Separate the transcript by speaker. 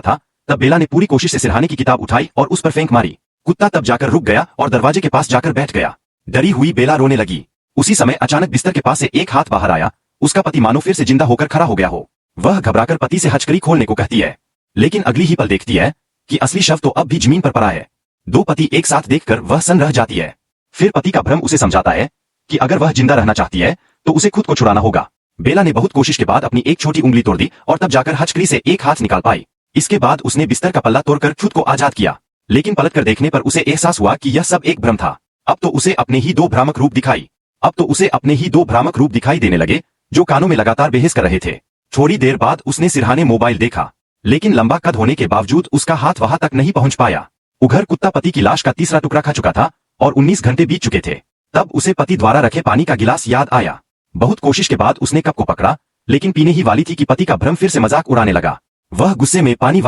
Speaker 1: वाला था, तब बेला ने पूरी कोशिश से सिरहाने की किताब उठाई और उस पर फेंक मारी। कुत्ता तब जाकर रुक गया और दरवाजे के पास जाकर बैठ गया। डरी हुई बेला रोने लगी। उसी समय अचानक बिस्तर के पास से एक हाथ बाहर आया। उसका पति मानो फिर से जिंदा होकर खड़ा हो गया हो। वह घबराकर पति से हथकड़ी खोलने को कहती है, लेकिन अगली ही पल देखती है कि असली शव तो अब भी जमीन पर पड़ा है। दो पति एक साथ देखकर वह सन्न रह जाती है। फिर पति का भ्रम उसे समझाता है कि अगर वह जिंदा रहना चाहती है तो उसे खुद को छुड़ाना होगा। बेला ने बहुत कोशिश के बाद अपनी एक छोटी उंगली तोड़ दी और तब जाकर हथकड़ी से एक हाथ निकाल पाई। इसके बाद उसने बिस्तर का पल्ला तोड़कर खुद को आजाद किया, लेकिन पलटकर देखने पर उसे एहसास हुआ कि यह सब एक भ्रम था। अब तो उसे अपने ही दो भ्रामक रूप दिखाई देने लगे, जो कानों में लगातार बेहस कर रहे थे। थोड़ी देर बाद उसने सिरहाने मोबाइल देखा, लेकिन लंबा कद होने के बावजूद उसका हाथ वहां तक नहीं पहुंच पाया। उघर कुत्ता पति की लाश का तीसरा टुकड़ा खा चुका था और 19 घंटे बीत चुके थे। तब उसे पति द्वारा रखे पानी का गिलास याद आया। बहुत कोशिश के बाद उसने कप को पकड़ा, लेकिन पीने ही वाली थी कि पति का भ्रम फिर से मजाक उड़ाने लगा। वह गुस्से में पानी